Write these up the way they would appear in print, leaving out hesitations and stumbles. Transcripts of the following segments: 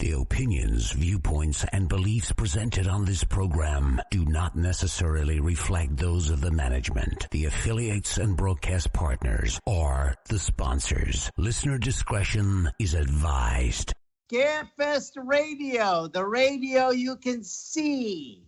The opinions, viewpoints, and beliefs presented on this program do not necessarily reflect those of the management, the affiliates and broadcast partners, or the sponsors. Listener discretion is advised. Scarefest Radio, the radio you can see.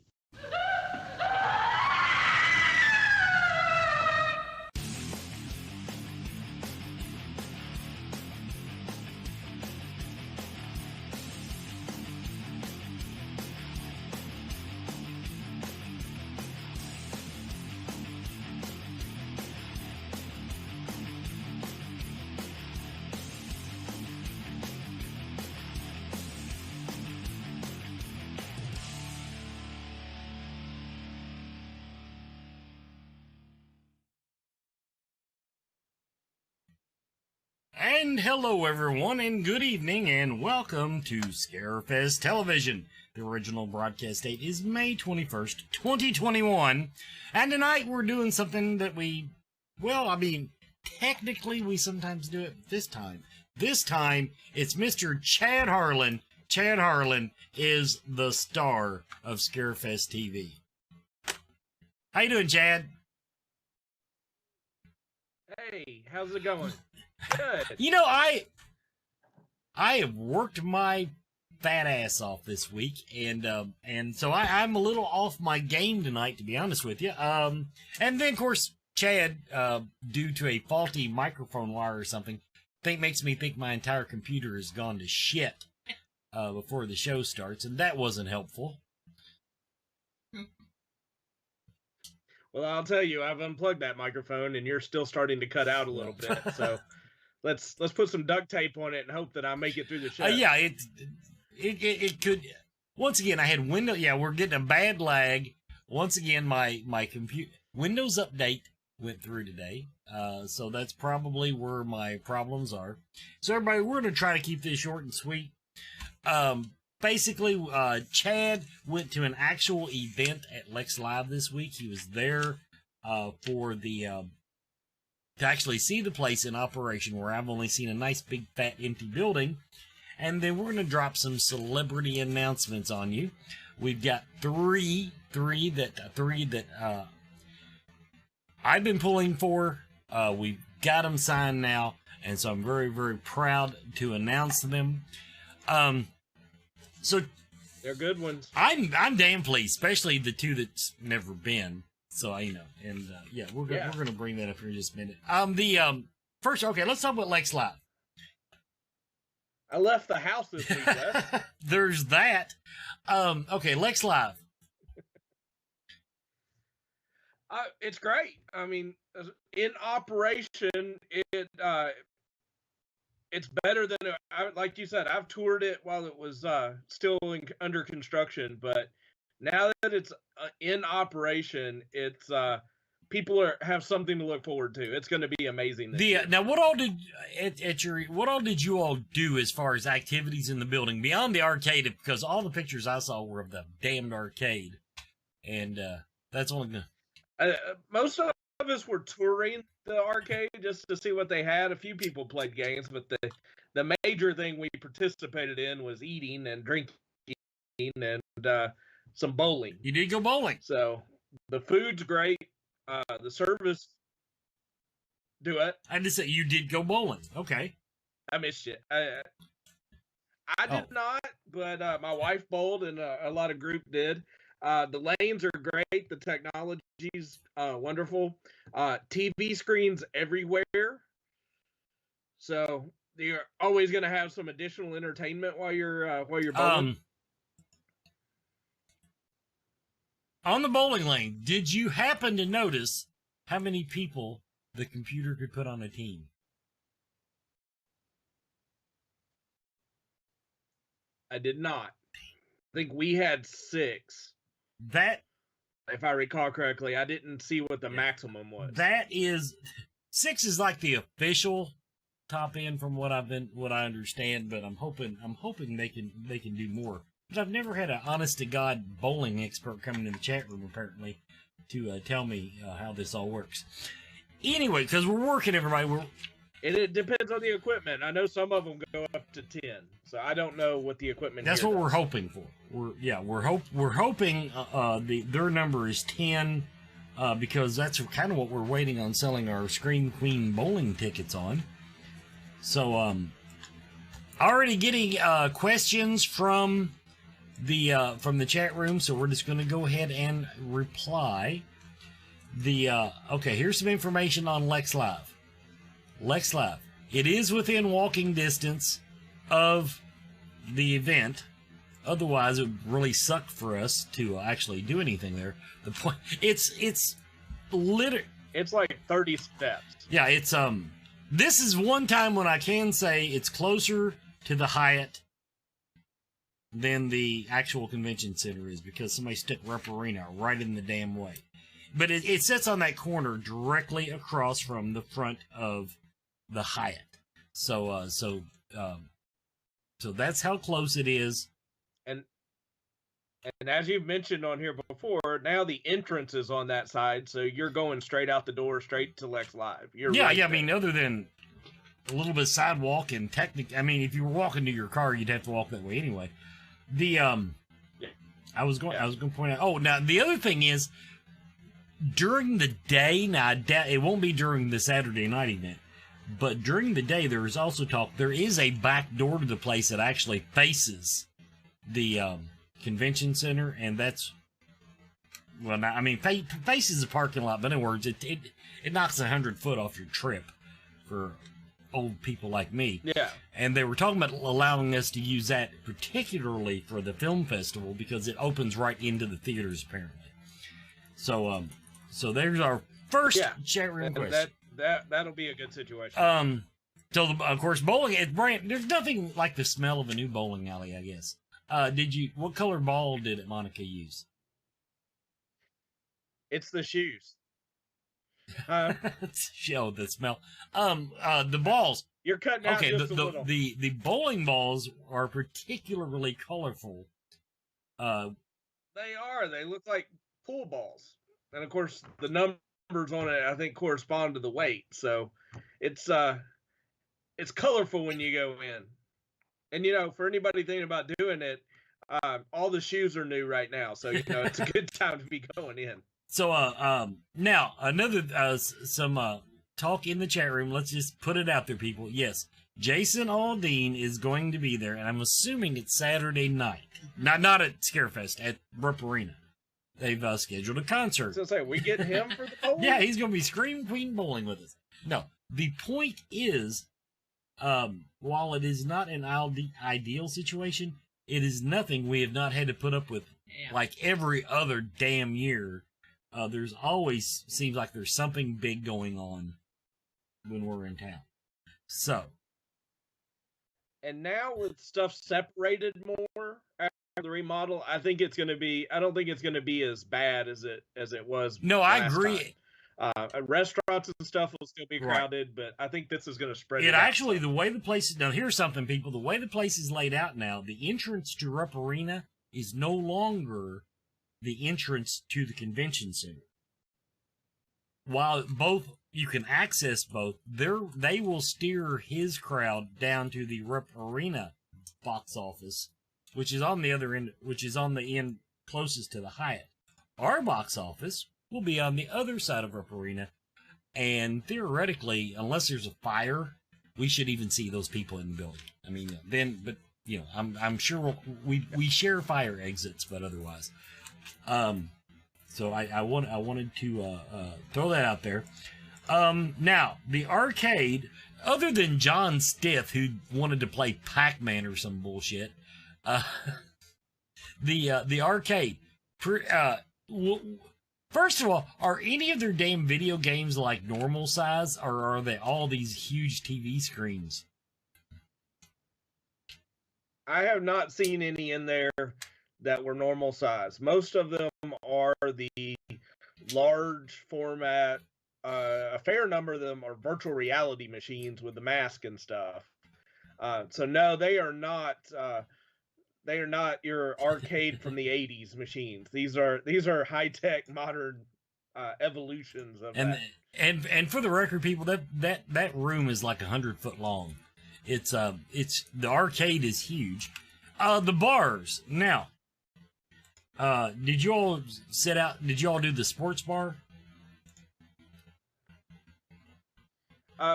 And hello everyone, and good evening, and welcome to Scarefest Television. The original broadcast date is May 21st, 2021, and tonight we're doing something that technically we sometimes do it this time. This time, it's Mr. Chad Harlan. Chad Harlan is the star of Scarefest TV. How you doing, Chad? Hey, how's it going? Good. You know, I have worked my fat ass off this week, and so I'm a little off my game tonight, to be honest with you. And then of course Chad, due to a faulty microphone wire or something, makes me think my entire computer has gone to shit before the show starts, and that wasn't helpful. Well, I'll tell you, I've unplugged that microphone, and you're still starting to cut out a little bit. So let's put some duct tape on it and hope that I make it through the show. Yeah, it could. Once again, I had Windows. Yeah, we're getting a bad lag. Once again, my computer Windows Update went through today, so that's probably where my problems are. So everybody, we're going to try to keep this short and sweet. Basically, Chad went to an actual event at Lex Live this week. He was there for the to actually see the place in operation, where I've only seen a nice big fat empty building. And then we're going to drop some celebrity announcements on you. We've got three that I've been pulling for. We've got them signed now, and so I'm very, very proud to announce them. So they're good ones. I'm damn pleased, especially the two that's never been. So yeah, we're gonna bring that up here in just a minute. First, okay, let's talk about Lex Live. I left the house this week, Wes. There's that. Okay, Lex Live. It's great. I mean, in operation, it's better than like you said. I've toured it while it was still under construction, but now that it's in operation, it's people have something to look forward to. It's going to be amazing. Now, what all did you all do as far as activities in the building beyond the arcade? Because all the pictures I saw were of the damned arcade, and that's only most of us were touring the arcade just to see what they had. A few people played games, but the major thing we participated in was eating and drinking and some bowling. You did go bowling. So the food's great. The service. Do it. I just said you did go bowling. Okay. I missed it. I did not, but my wife bowled and a lot of group did. The lanes are great. The technology's wonderful. TV screens everywhere. So you're always going to have some additional entertainment while you're bowling. On the bowling lane, did you happen to notice how many people the computer could put on a team? I did not. I think we had 6. That, if I recall correctly, I didn't see what the maximum was. That is 6 is like the official top end from what I understand, but I'm hoping they can do more. But I've never had an honest to God bowling expert come into the chat room apparently to tell me how this all works. Anyway, because we're working, everybody. it depends on the equipment. I know some of them go up to 10, so I don't know what the equipment. That's here what does. we're hoping for. We're hoping their number is 10, because that's kind of what we're waiting on selling our Scream Queen bowling tickets on. So already getting questions from the chat room, so we're just going to go ahead and reply. Okay, here's some information on Lex Live. Lex Live. It is within walking distance of the event. Otherwise, it would really suck for us to actually do anything there. The point, it's like 30 steps. Yeah, it's this is one time when I can say it's closer to the Hyatt than the actual convention center is, because somebody stuck Rep Arena right in the damn way. But it sits on that corner directly across from the front of the Hyatt. So that's how close it is. And as you've mentioned on here before, now the entrance is on that side, so you're going straight out the door, straight to Lex Live. Yeah. I mean, other than a little bit of sidewalk and I mean, if you were walking to your car, you'd have to walk that way anyway. I was going to point out. Oh, now the other thing is, during the day, now it won't be during the Saturday night event, but during the day there is also talk. There is a back door to the place that actually faces the convention center, and that's, well, I mean, faces the parking lot, but in other words, it knocks 100 foot off your trip for old people like me. Yeah. And they were talking about allowing us to use that particularly for the film festival, because it opens right into the theaters apparently. So there's our first chat room question. That'll be a good situation. Of course, bowling. There's nothing like the smell of a new bowling alley, I guess. What color ball did Monica use? It's the shoes. Show the smell. The balls. You're cutting out just a little. The bowling balls are particularly colorful. They are. They look like pool balls, and of course the numbers on it, I think, correspond to the weight. So it's colorful when you go in. And for anybody thinking about doing it, all the shoes are new right now, so it's a good time to be going in. So now another some talk in the chat room. Let's just put it out there, people. Yes, Jason Aldean is going to be there, and I'm assuming it's Saturday night. Not at Scarefest, at Rupp Arena. They've scheduled a concert. So say we get him for the bowling? Yeah, he's going to be Scream Queen bowling with us. No, the point is, while it is not an ideal situation, it is nothing we have not had to put up with like every other damn year. There's always seems like there's something big going on when we're in town. So, and now with stuff separated more after the remodel, I don't think it's going to be as bad as it was. No, I agree. Restaurants and stuff will still be crowded, but I think this is going to spread. The way the place is now. Here's something, people. The way the place is laid out now, the entrance to Rupp Arena is no longer the entrance to the convention center. While you can access both, they will steer his crowd down to the Rupp Arena box office, which is on the other end, which is on the end closest to the Hyatt. Our box office will be on the other side of Rupp Arena, and theoretically, unless there's a fire, we should even see those people in the building. I mean, I'm sure we share fire exits, but otherwise. So I wanted to throw that out there. Now the arcade, other than John Stiff, who wanted to play Pac-Man or some bullshit, the arcade. First of all, are any of their damn video games like normal size, or are they all these huge TV screens? I have not seen any in there that were normal size. Most of them are the large format. A fair number of them are virtual reality machines with the mask and stuff. So no, they are not. They are not your arcade from the '80s machines. These are high tech, modern evolutions of And that. and for the record, people, that room is like 100 foot long. It's the arcade is huge. The bars now. Did you all Did you all do the sports bar?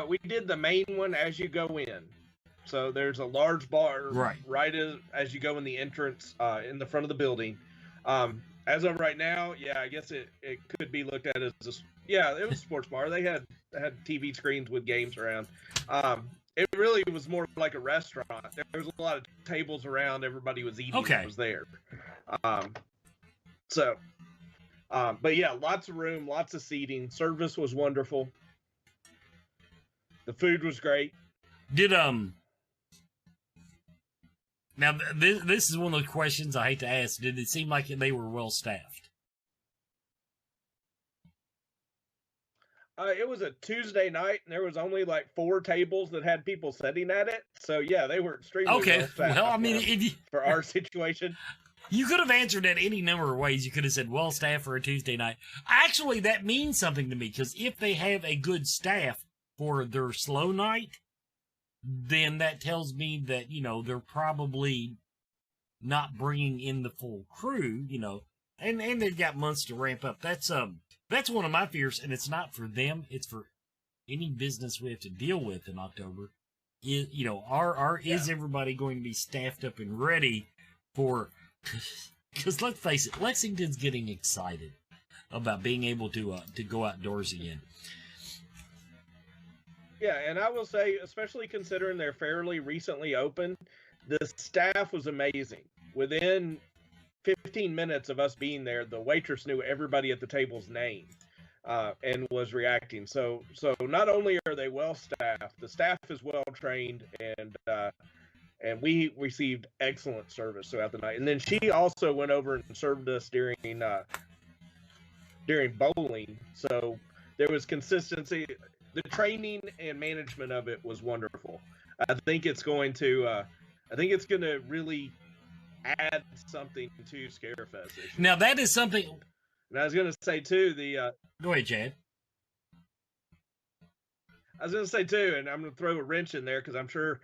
We did the main one as you go in. So there's a large bar right as you go in the entrance in the front of the building. As of right now, yeah, I guess it could be looked at as it was a sports bar. They had TV screens with games around. It really was more like a restaurant. There was a lot of tables around. Everybody was eating. Okay. That was there. But yeah, lots of room, lots of seating. Service was wonderful. The food was great. Did Now this is one of the questions I hate to ask. Did it seem like they were well staffed? It was a Tuesday night, and there was only like 4 tables that had people sitting at it. So yeah, they were extremely well staffed. Well, I mean, for our situation. You could have answered that any number of ways. You could have said well staffed for a Tuesday night. Actually, that means something to me, because if they have a good staff for their slow night, then that tells me that, they're probably not bringing in the full crew, and they've got months to ramp up. That's one of my fears, and it's not for them. It's for any business we have to deal with in October. Is everybody going to be staffed up and ready for? Because let's face it, Lexington's getting excited about being able to go outdoors again. Yeah, and I will say, especially considering they're fairly recently open, the staff was amazing. Within 15 minutes of us being there, the waitress knew everybody at the table's name and was reacting. So not only are they well staffed, the staff is well trained, and we received excellent service throughout the night. And then she also went over and served us during bowling. So there was consistency. The training and management of it was wonderful. I think it's going to really add something to Scarefest. Now that is something. And I was going to say too, Go ahead, Chad. I was going to say too, and I'm going to throw a wrench in there because I'm sure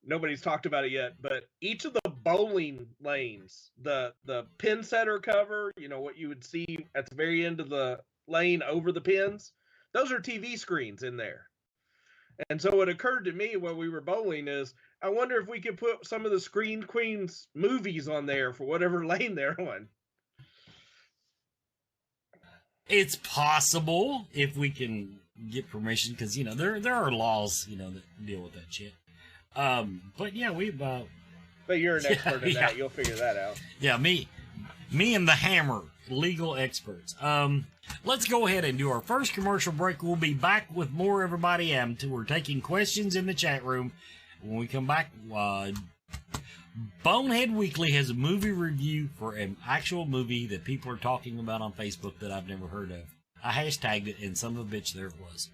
nobody's talked about it yet. But each of the bowling lanes, the pin setter cover, what you would see at the very end of the lane over the pins. Those are TV screens in there. And so what occurred to me while we were bowling is, I wonder if we could put some of the Screen Queens movies on there for whatever lane they're on. It's possible if we can get permission, because, there are laws, that deal with that shit. But yeah, But you're an expert in that. You'll figure that out. Yeah, me and the Hammer, legal experts. Let's go ahead and do our first commercial break. We'll be back with more, everybody. We're taking questions in the chat room. When we come back, Bonehead Weekly has a movie review for an actual movie that people are talking about on Facebook that I've never heard of. I hashtagged it, and son of a bitch, there it was.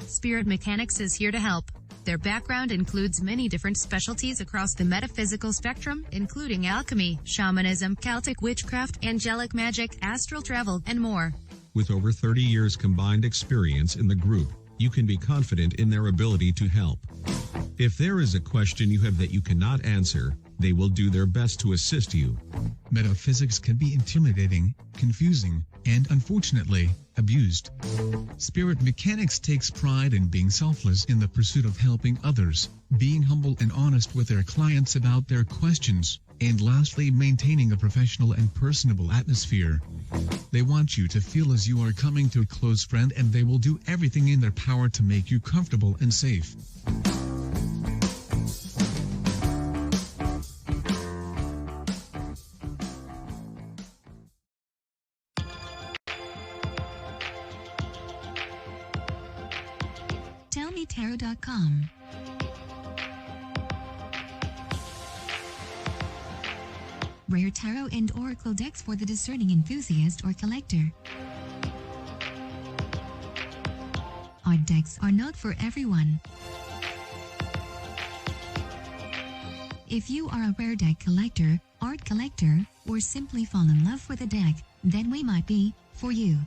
Spirit Mechanics is here to help. Their background includes many different specialties across the metaphysical spectrum, including alchemy, shamanism, Celtic witchcraft, angelic magic, astral travel, and more. With over 30 years combined experience in the group, you can be confident in their ability to help. If there is a question you have that you cannot answer, they will do their best to assist you. Metaphysics can be intimidating, confusing, and unfortunately, abused. Spirit Mechanics takes pride in being selfless in the pursuit of helping others, being humble and honest with their clients about their questions, and lastly, maintaining a professional and personable atmosphere. They want you to feel as you are coming to a close friend, and they will do everything in their power to make you comfortable and safe. TellMeTarot.com. Rare tarot and oracle decks for the discerning enthusiast or collector. Odd decks are not for everyone. If you are a rare deck collector, art collector, or simply fall in love with a deck, then we might be for you.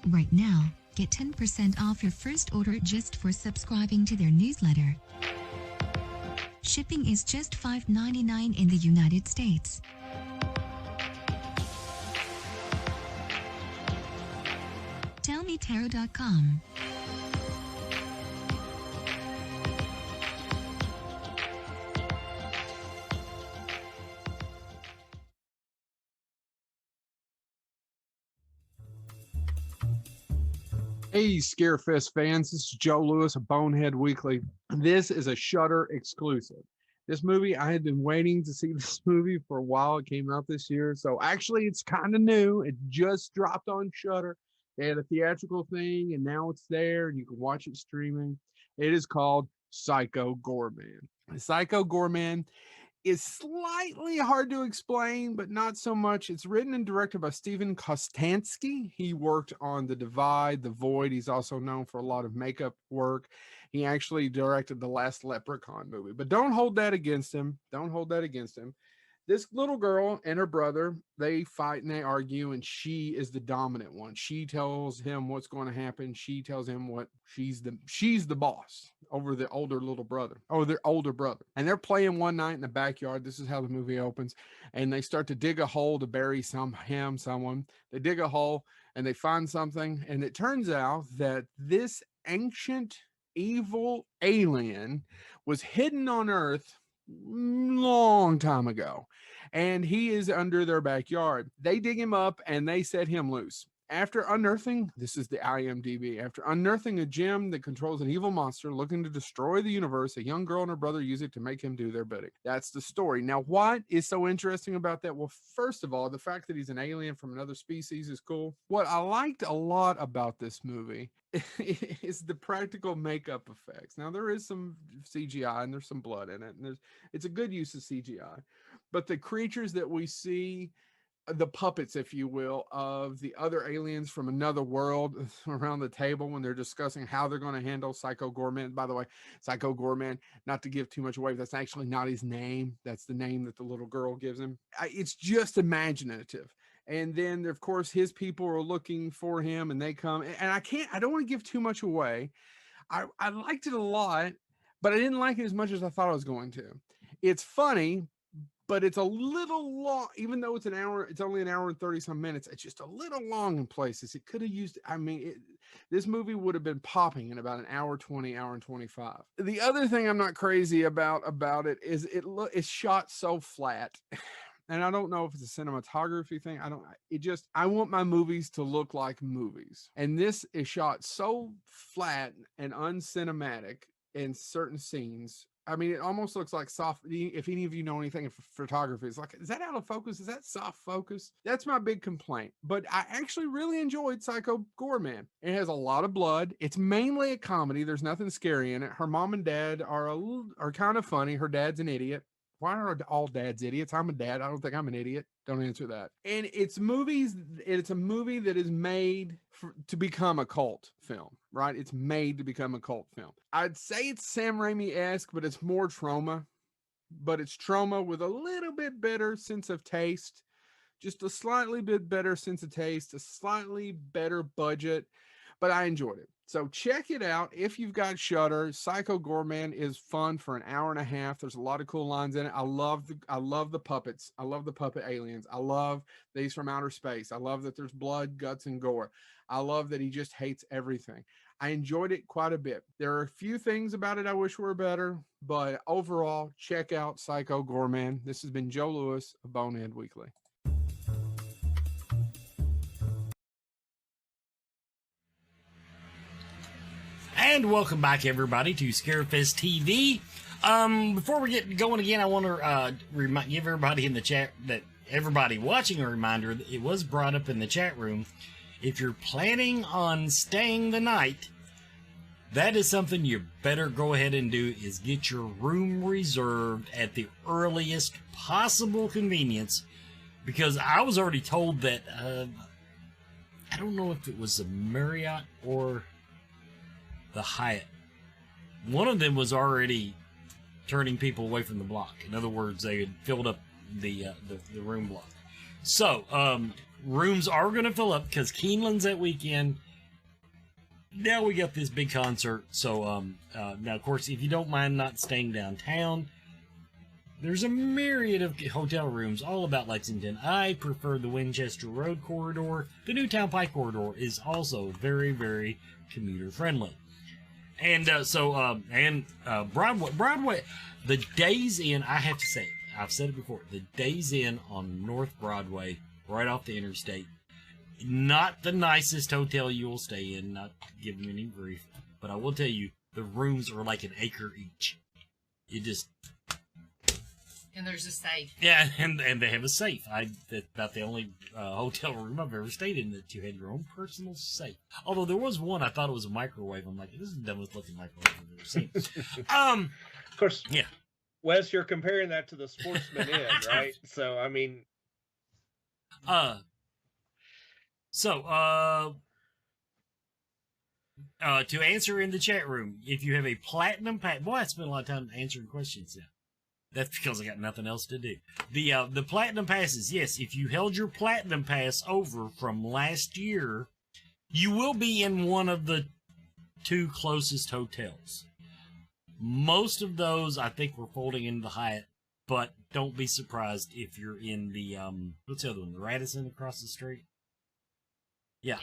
Right now, get 10% off your first order just for subscribing to their newsletter. Shipping is just $5.99 in the United States. TellMeTarot.com. Hey, Scarefest fans, this is Joe Lewis of Bonehead Weekly. This is a Shudder exclusive. This movie, I had been waiting to see this movie for a while. It came out this year. So actually, it's kind of new. It just dropped on Shudder. They had a theatrical thing, and now it's there, and you can watch it streaming. It is called Psycho Gourmet. Psycho Gourmet is slightly hard to explain, but not so much. It's written and directed by Steven Kostanski. He worked on The Divide, The Void. He's also known for a lot of makeup work. He actually directed the last Leprechaun movie, but don't hold that against him. Don't hold that against him. This little girl and her brother, they fight and they argue, and she is the dominant one. She tells him what's going to happen. She tells him what she's the boss over the older little brother, or their older brother. And they're playing one night in the backyard. This is how the movie opens. And they start to dig a hole to bury someone. They dig a hole and they find something. And it turns out that this ancient evil alien was hidden on Earth long time ago, and he is under their backyard. They dig him up and they set him loose. After unearthing, this is the IMDb, after unearthing a gem that controls an evil monster looking to destroy the universe, a young girl and her brother use it to make him do their bidding. That's the story. Now, what is so interesting about that? Well, first of all, the fact that he's an alien from another species is cool. What I liked a lot about this movie is the practical makeup effects. Now, there is some CGI and there's some blood in it, and it's a good use of CGI. But the creatures that we see, the puppets, if you will, of the other aliens from another world around the table when they're discussing how they're going to handle Psycho Gourmet. By the way, Psycho Gourmet, not to give too much away, that's actually not his name. That's the name that the little girl gives him. It's just imaginative. And then, of course, his people are looking for him, and they come. And I don't want to give too much away. I liked it a lot, but I didn't like it as much as I thought I was going to. It's funny, but it's a little long. Even though it's an hour, it's only an hour and 30 some minutes. It's just a little long in places. It could have used, this movie would have been popping in about an hour 20, hour and 25. The other thing I'm not crazy about it is it's shot so flat. And I don't know if it's a cinematography thing. I want my movies to look like movies. And this is shot so flat and uncinematic in certain scenes. I mean, it almost looks like soft. If any of you know anything of photography, it's like, is that out of focus? Is that soft focus? That's my big complaint. But I actually really enjoyed Psycho Gourmet. It has a lot of blood. It's mainly a comedy. There's nothing scary in it. Her mom and dad are kind of funny. Her dad's an idiot. Why are all dads idiots? I'm a dad. I don't think I'm an idiot. Don't answer that. And it's a movie that is made to become a cult film, right? It's made to become a cult film. I'd say it's Sam Raimi-esque, but it's more trauma. But it's trauma with a little bit better sense of taste. Just a slightly bit better sense of taste, a slightly better budget. But I enjoyed it. So check it out if you've got Shudder. Psycho Gourmet is fun for an hour and a half. There's a lot of cool lines in it. I love the puppets. I love the puppet aliens. I love these from outer space. I love that there's blood, guts, and gore. I love that he just hates everything. I enjoyed it quite a bit. There are a few things about it I wish were better, but overall, check out Psycho Gourmet. This has been Joe Lewis of Bonehead Weekly. And welcome back, everybody, to Scarefest TV. Before we get going again, I want to give everybody in the chat, that everybody watching, a reminder that it was brought up in the chat room. If you're planning on staying the night, that is something you better go ahead and do, is get your room reserved at the earliest possible convenience. Because I was already told that, I don't know if it was the Marriott or the Hyatt, one of them was already turning people away from the block. In other words, they had filled up the room block. So, rooms are going to fill up because Keeneland's that weekend. Now we got this big concert. So, now, of course, if you don't mind not staying downtown, there's a myriad of hotel rooms all about Lexington. I prefer the Winchester Road corridor. The Newtown Pike corridor is also very, very commuter friendly. And Broadway, the Days Inn, I have to say, I've said it before, the Days Inn on North Broadway, right off the interstate, not the nicest hotel you will stay in, not giving any grief, but I will tell you, the rooms are like an acre each. You just... And there's a safe. Yeah, and they have a safe. That's about the only hotel room I've ever stayed in that you had your own personal safe. Although there was one, I thought it was a microwave. I'm like, this is the dumbest looking microwave I've ever seen. Of course, yeah. Wes, you're comparing that to the Sportsman Inn, right? So, I mean... to answer in the chat room, if you have a platinum pass... Boy, I spent a lot of time answering questions now. That's because I got nothing else to do. The platinum passes, yes, if you held your platinum pass over from last year, you will be in one of the 2 closest hotels. Most of those, I think, we're folding into the Hyatt, but don't be surprised if you're in the, what's the other one, the Radisson across the street? Yeah.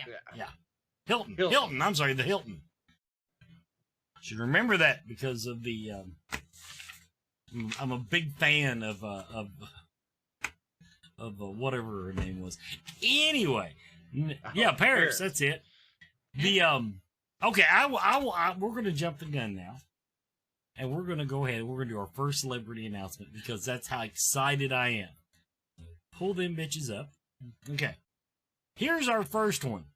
Hilton, I'm sorry, the Hilton. Should remember that because of the, I'm a big fan of whatever her name was. Anyway, yeah, Paris, that's it. The, okay, we're going to jump the gun now. And we're going to go ahead and we're going to do our first celebrity announcement because that's how excited I am. Pull them bitches up. Okay. Here's our first one.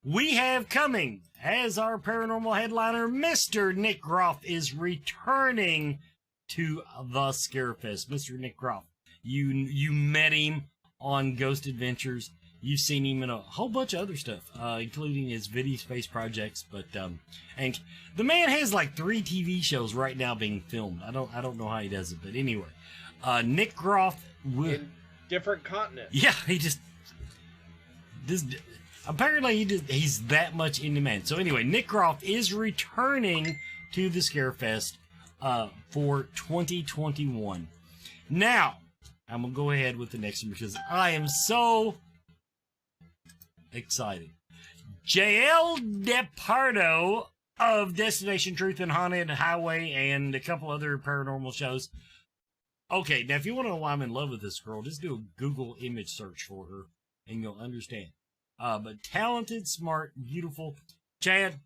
We have coming as our paranormal headliner, Mr. Nick Groff is returning to the Scarefest. Mr. Nick Groff, you met him on Ghost Adventures. You've seen him in a whole bunch of other stuff, including his video space projects. But and the man has like 3 TV shows right now being filmed. I don't know how he does it, but anyway, Nick Groff in different continents. Yeah, he just apparently he's that much in demand. So anyway, Nick Groff is returning to the Scarefest for 2021. Now I'm gonna go ahead with the next one because I am so exciting. JL DePardo of Destination Truth and Haunted Highway and a couple other paranormal shows. Okay, now if you want to know why I'm in love with this girl, just do a Google image search for her and you'll understand. But talented, smart, beautiful. Chad,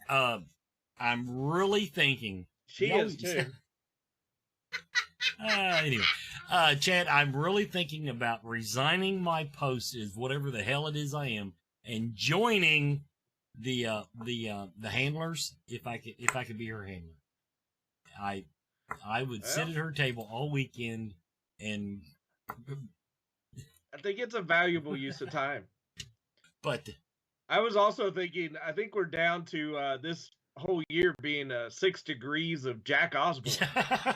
I'm really thinking. She is too. Anyway, Chad, I'm really thinking about resigning my post as whatever the hell it is I am, and joining the handlers if I could be her handler. I would sit at her table all weekend, and I think it's a valuable use of time. But I was also thinking, I think we're down to this whole year being 6 degrees of Jack Osborne.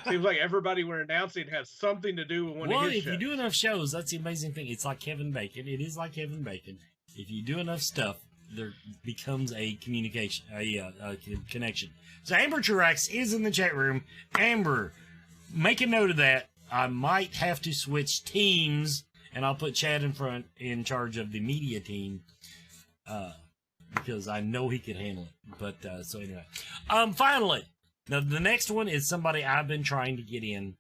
Seems like everybody we're announcing has something to do with one of his shows. Well, if you do enough shows, that's the amazing thing. It's like Kevin Bacon. It is like Kevin Bacon. If you do enough stuff, there becomes a communication, a connection. So Amber Truax is in the chat room. Amber, make a note of that. I might have to switch teams, and I'll put Chad in charge of the media team. Because I know he could handle it. But, so anyway. Finally, now the next one is somebody I've been trying to get in.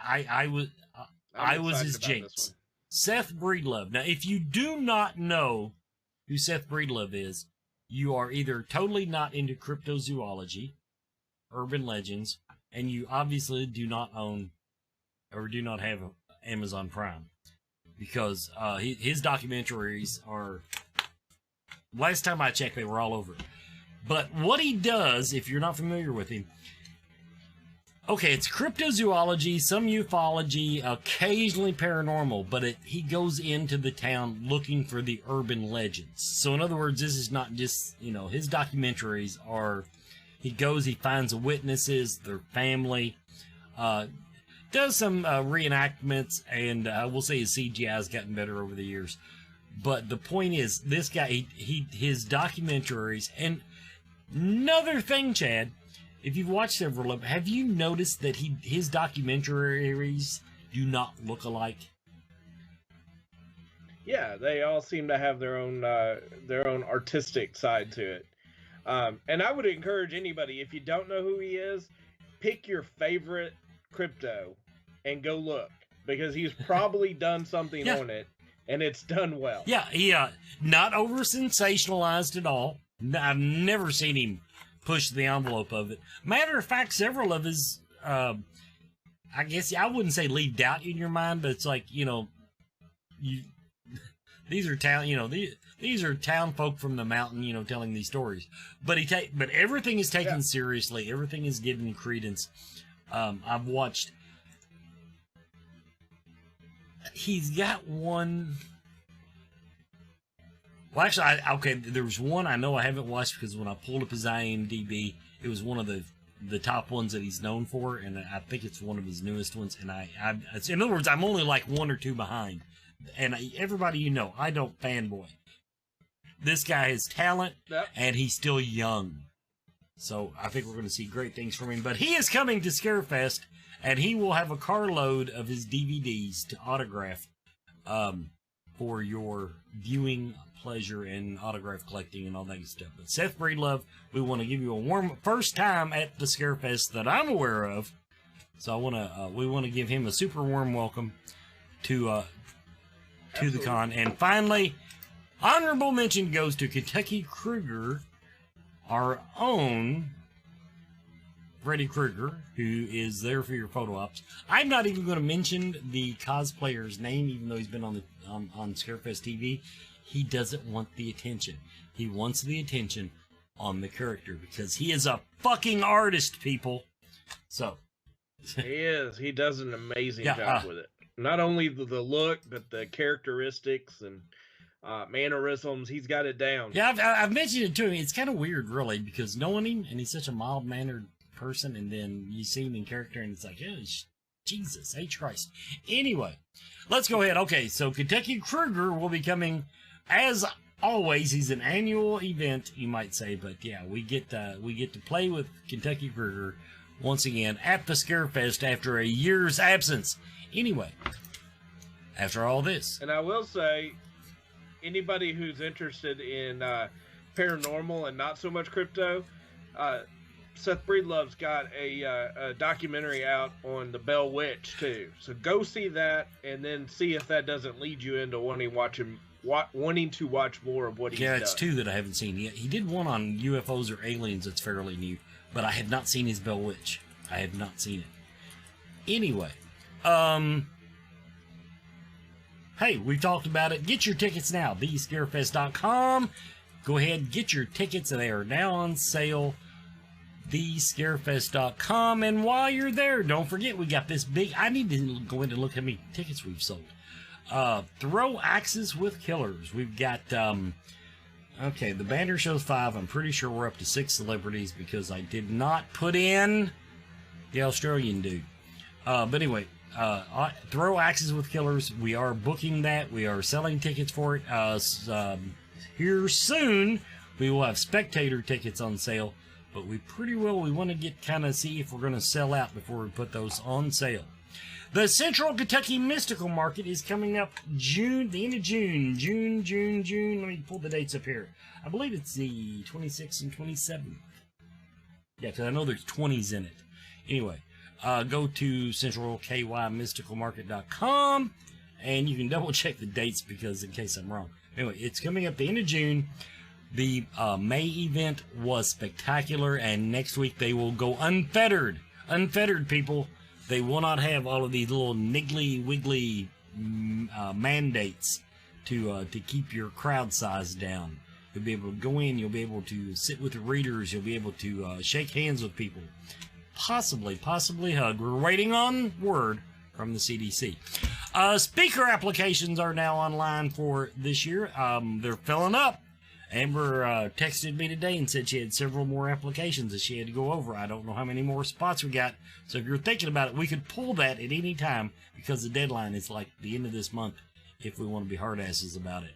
I was his jinx. Seth Breedlove. Now, if you do not know who Seth Breedlove is, you are either totally not into cryptozoology, urban legends, and you obviously do not own or do not have Amazon Prime. Because his documentaries are... Last time I checked, they were all over. But what he does, if you're not familiar with him, Okay, it's cryptozoology, some ufology, occasionally paranormal, but he goes into the town looking for the urban legends. So in other words, this is not just, his documentaries are, he goes, he finds the witnesses, their family, does some reenactments, and I will say his CGI has gotten better over the years. But the point is, this guy, his documentaries, and another thing, Chad, if you've watched several of them, have you noticed that his documentaries do not look alike? Yeah, they all seem to have their own artistic side to it. And I would encourage anybody, if you don't know who he is, pick your favorite crypto and go look, because he's probably done something on it, and it's done well. Yeah, he not over sensationalized at all. I've never seen him push the envelope of it. Matter of fact, several of his, I guess I wouldn't say leave doubt in your mind, but it's like, these are these are town folk from the mountain, telling these stories. But but everything is taken seriously. Everything is given credence. I've watched. He's got one. Well, actually, there was one I know I haven't watched, because when I pulled up his IMDb, it was one of the top ones that he's known for, and I think it's one of his newest ones. And in other words, I'm only like one or two behind. And everybody, I don't fanboy. This guy has talent, and he's still young. So I think we're going to see great things from him. But he is coming to Scarefest, and he will have a carload of his DVDs to autograph for your viewing pleasure and autograph collecting and all that good stuff. But Seth Breedlove, we want to give you a warm first time at the Scarefest that I'm aware of. So we want to give him a super warm welcome to the con. And finally, honorable mention goes to Kentucky Krueger, our own Freddy Krueger, who is there for your photo ops. I'm not even going to mention the cosplayer's name, even though he's been on Scarefest TV. He doesn't want the attention. He wants the attention on the character, because he is a fucking artist, people. So he is. He does an amazing job with it. Not only the look, but the characteristics and mannerisms. He's got it down. Yeah, I've mentioned it to him. It's kind of weird, really, because knowing him, and he's such a mild-mannered person, and then you see him in character, and it's like, oh, Jesus H. Christ. Anyway, let's go ahead. Okay, so Kentucky Krueger will be coming, as always. He's an annual event, you might say, but yeah, we get to play with Kentucky Krueger once again at the Scarefest after a year's absence. Anyway, after all this, and I will say, anybody who's interested in paranormal and not so much crypto, Seth Breedlove's got a documentary out on the Bell Witch too. So go see that, and then see if that doesn't lead you into wanting to watch more of what he's done. Yeah, it's two that I haven't seen yet. He did one on UFOs or aliens that's fairly new, but I have not seen his Bell Witch. I have not seen it. Anyway, hey, we've talked about it. Get your tickets now. TheScarefest.com. Go ahead, get your tickets. They are now on sale. TheScarefest.com. And while you're there, don't forget, we got this big... I need to go in and look how many tickets we've sold. Throw Axes with Killers. We've got... okay, the banner shows 5. I'm pretty sure we're up to 6 celebrities, because I did not put in the Australian dude. But anyway... Throw Axes with Killers. We are booking that. We are selling tickets for it. Here soon, we will have spectator tickets on sale. But we want to see if we're going to sell out before we put those on sale. The Central Kentucky Mystical Market is coming up the end of June. June. Let me pull the dates up here. I believe it's the 26th and 27th. Yeah, because I know there's 20s in it. Anyway. Go to centralkymysticalmarket.com, and you can double check the dates, because in case I'm wrong. Anyway, it's coming up the end of June. The May event was spectacular, and next week they will go unfettered. Unfettered, people. They will not have all of these little niggly-wiggly mandates to keep your crowd size down. You'll be able to go in. You'll be able to sit with the readers. You'll be able to shake hands with people. possibly hug. We're waiting on word from the CDC. Speaker applications are now online for this year. They're filling up. Amber texted me today and said she had several more applications that she had to go over. I don't know how many more spots we got. So if you're thinking about it, we could pull that at any time because the deadline is like the end of this month if we want to be hard asses about it.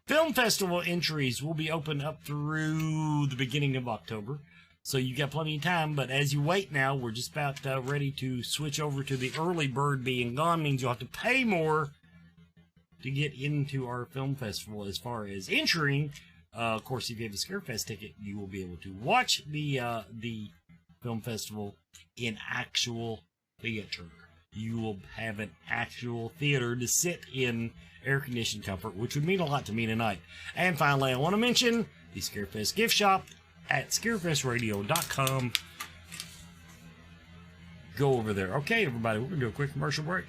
Film festival entries will be open up through the beginning of October. So you got plenty of time, but as you wait now, we're just about ready to switch over to the early bird being gone. Means you'll have to pay more to get into our film festival as far as entering. Of course, if you have a Scarefest ticket, you will be able to watch the film festival in actual theater. You will have an actual theater to sit in air-conditioned comfort, which would mean a lot to me tonight. And finally, I want to mention the Scarefest gift shop at scarefestradio.com. Go over there. Okay, everybody, we're going to do a quick commercial break.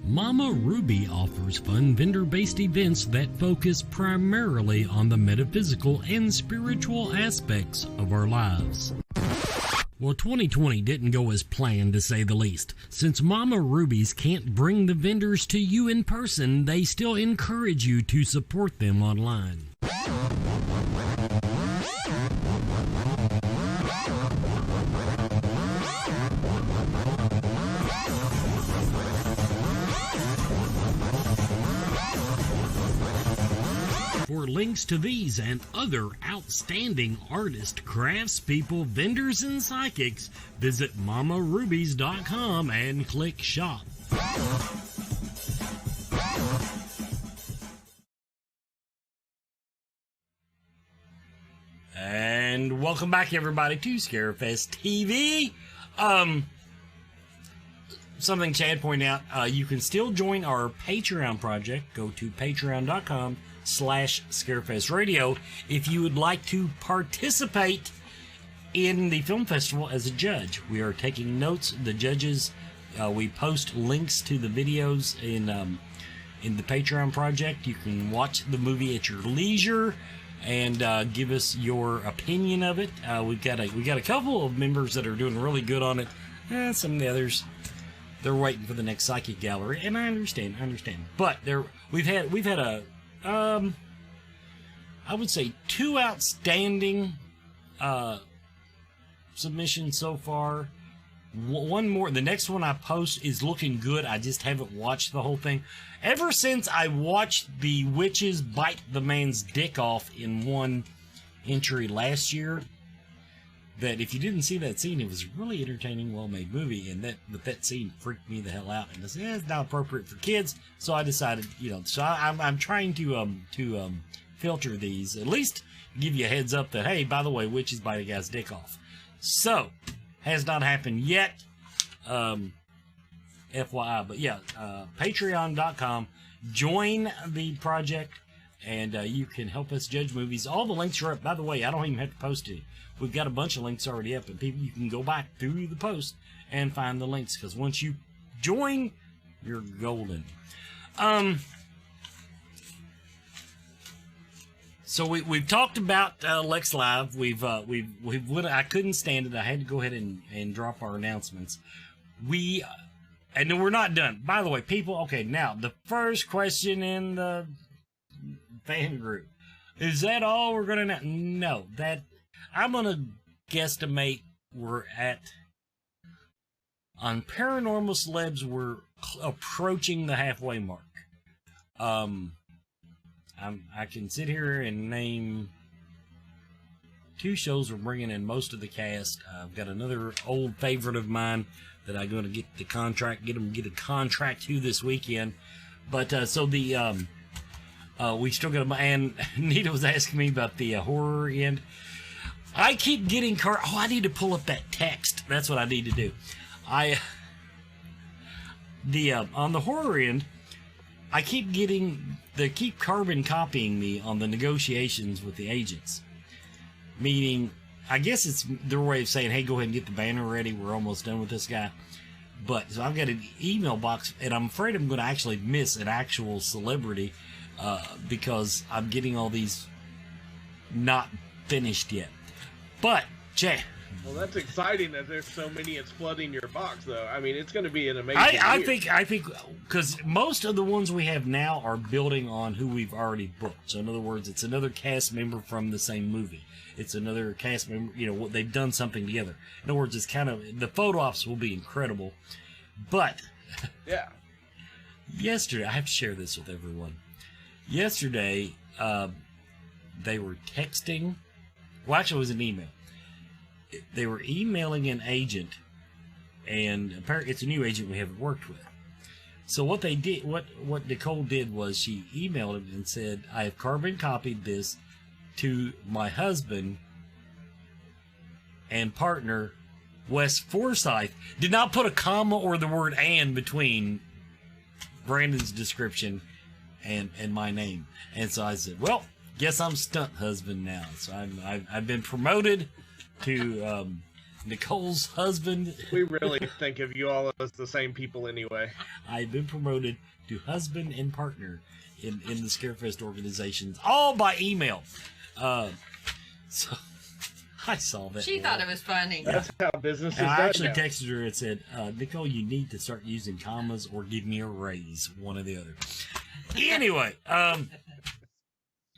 Mama Ruby offers fun vendor-based events that focus primarily on the metaphysical and spiritual aspects of our lives. Well, 2020 didn't go as planned, to say the least. Since Mama Ruby's can't bring the vendors to you in person, they still encourage you to support them online. For links to these and other outstanding artists, craftspeople, vendors, and psychics, visit mamarubies.com and click shop. And welcome back, everybody, to Scarefest TV. Something Chad pointed out, you can still join our Patreon project. Go to patreon.com/Scarefest Radio if you would like to participate in the film festival as a judge. We are taking notes. The judges, we post links to the videos in the Patreon project. You can watch the movie at your leisure and give us your opinion of it. We got a couple of members that are doing really good on it. Some of the others, they're waiting for the next psychic gallery, and I understand. But we've had a I would say 2 outstanding submissions so far. One more. The next one I post is looking good. I just haven't watched the whole thing. Ever since I watched the witches bite the man's dick off in one entry last year, that if you didn't see that scene, it was a really entertaining, well-made movie, but that scene freaked me the hell out, and I said, it's not appropriate for kids, so I decided, so I'm trying to filter these, at least give you a heads up that, hey, by the way, witches bite a guy's dick off. So, has not happened yet, FYI, but yeah, patreon.com, join the project, and you can help us judge movies. All the links are up. By the way, I don't even have to post it. We've got a bunch of links already up, and people, you can go back through the post and find the links, because once you join, you're golden. So we've talked about Lex Live. I couldn't stand it. I had to go ahead and drop our announcements. And we're not done. By the way, people. Okay, now the first question in the fan group: is that all we're gonna? No, that. I'm going to guesstimate we're on Paranormal Celebs, we're approaching the halfway mark. I can sit here and name 2 shows we're bringing in most of the cast. I've got another old favorite of mine that I'm going to get a contract to this weekend. But, so the, we still got and Nita was asking me about the horror end. I keep getting I need to pull up that text. That's what I need to do. On the horror end, I keep they keep carbon copying me on the negotiations with the agents. Meaning, I guess it's their way of saying, hey, go ahead and get the banner ready. We're almost done with this guy. But, so I've got an email box, and I'm afraid I'm going to actually miss an actual celebrity because I'm getting all these not finished yet. But, Jay. Well, that's exciting that there's so many it's flooding your box, though. I mean, it's going to be an amazing I think, because most of the ones we have now are building on who we've already booked. So, in other words, it's another cast member from the same movie. It's another cast member, they've done something together. In other words, it's kind of, the photo ops will be incredible. But, yeah. Yesterday, I have to share this with everyone. Yesterday, they were texting, well, actually, it was an email. They were emailing an agent, and apparently it's a new agent we haven't worked with. So what they did, what Nicole did was she emailed him and said, I have carbon copied this to my husband and partner, Wes Forsythe. Did not put a comma or the word "and" between Brandon's description and my name. And so I said, well, guess I'm stunt husband now. So I've been promoted to Nicole's husband. We really think of you all as the same people anyway. I've been promoted to husband and partner in the Scarefest organizations, all by email. So I saw that. She thought it was funny. That's how business is done. I actually now. texted her and said, Nicole, you need to start using commas or give me a raise, one or the other. Anyway,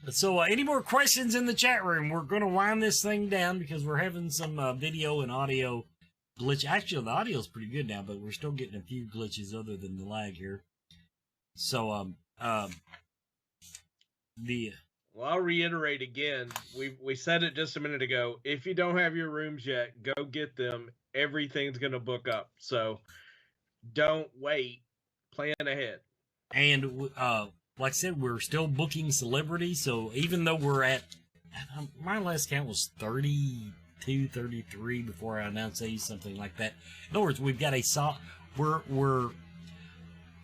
so any more questions in the chat room? We're going to wind this thing down because we're having some video and audio glitch. Actually, the audio is pretty good now, but we're still getting a few glitches other than the lag here. So, Well, I'll reiterate again. We said it just a minute ago. If you don't have your rooms yet, go get them. Everything's going to book up. So don't wait. Plan ahead. And like I said, we're still booking celebrities. So even though we're at, my last count was 32, 33 before I announced 80, something like that. In other words, we've got we're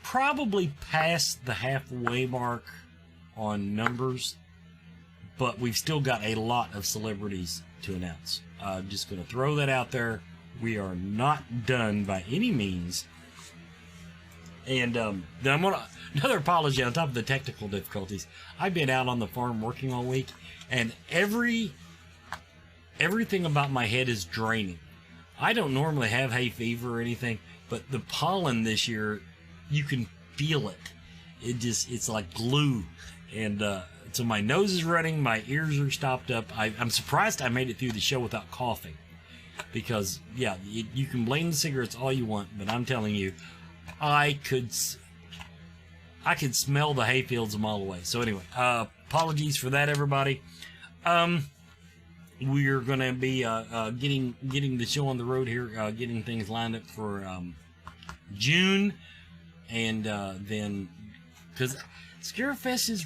probably past the halfway mark on numbers, but we've still got a lot of celebrities to announce. I'm just going to throw that out there. We are not done by any means. And then I'm going to, another apology on top of the technical difficulties. I've been out on the farm working all week, and everything about my head is draining. I don't normally have hay fever or anything, but the pollen this year, you can feel it. It's like glue. And so my nose is running, my ears are stopped up. I'm surprised I made it through the show without coughing. Because, yeah, you can blame the cigarettes all you want, but I'm telling you, I could smell the hay fields a mile away. So anyway, apologies for that, everybody. We're going to be getting the show on the road here, getting things lined up for June. And then, because Scarefest is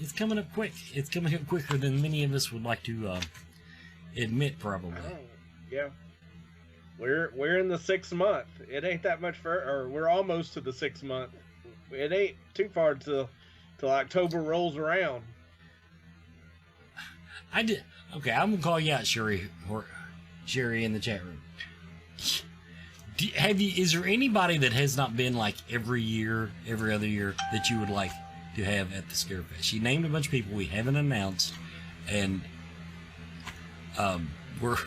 it's coming up quick. It's coming up quicker than many of us would like to admit, probably. Oh, yeah. We're in the 6th month. It ain't that much or we're almost to the 6th month. It ain't too far till October rolls around. Okay, I'm gonna call you out, Sherry in the chat room. Is there anybody that has not been like every other year that you would like to have at the Scarefest? She named a bunch of people we haven't announced, and we're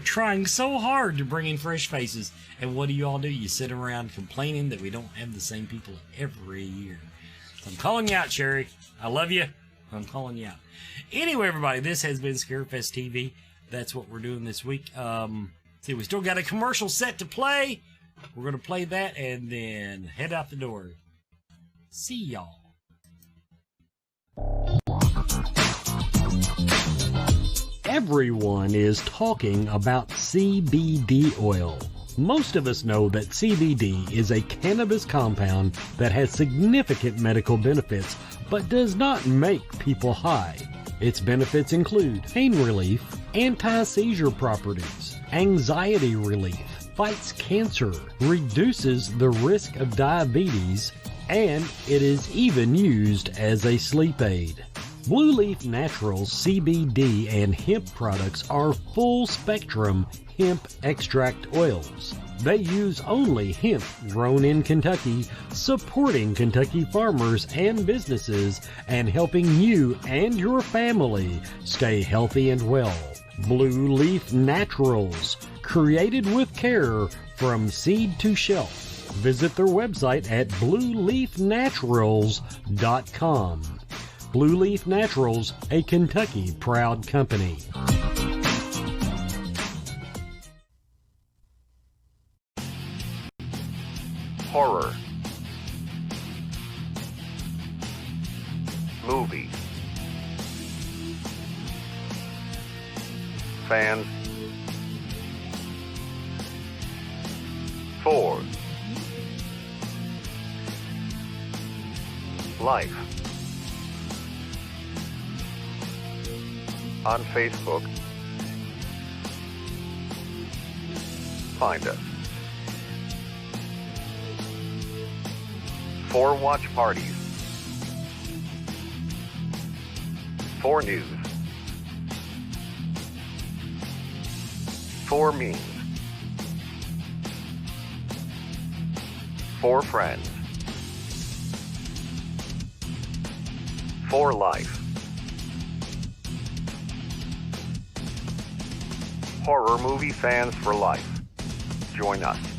trying so hard to bring in fresh faces. And what do you all do? You sit around complaining that we don't have the same people every year. So I'm calling you out, Sherry. I love you. I'm calling you out. Anyway, everybody, this has been Scarefest TV. That's what we're doing this week. See, we still got a commercial set to play. We're going to play that and then head out the door. See y'all. Everyone is talking about CBD oil. Most of us know that CBD is a cannabis compound that has significant medical benefits, but does not make people high. Its benefits include pain relief, anti-seizure properties, anxiety relief, fights cancer, reduces the risk of diabetes, and it is even used as a sleep aid. Blue Leaf Naturals CBD and hemp products are full-spectrum hemp extract oils. They use only hemp grown in Kentucky, supporting Kentucky farmers and businesses and helping you and your family stay healthy and well. Blue Leaf Naturals, created with care from seed to shelf. Visit their website at blueleafnaturals.com. Blue Leaf Naturals, a Kentucky proud company. Horror. Movie. Fans. For. Life. On Facebook. Find us. For watch parties. For news. For memes. For friends. For life. Horror movie fans for life. Join us.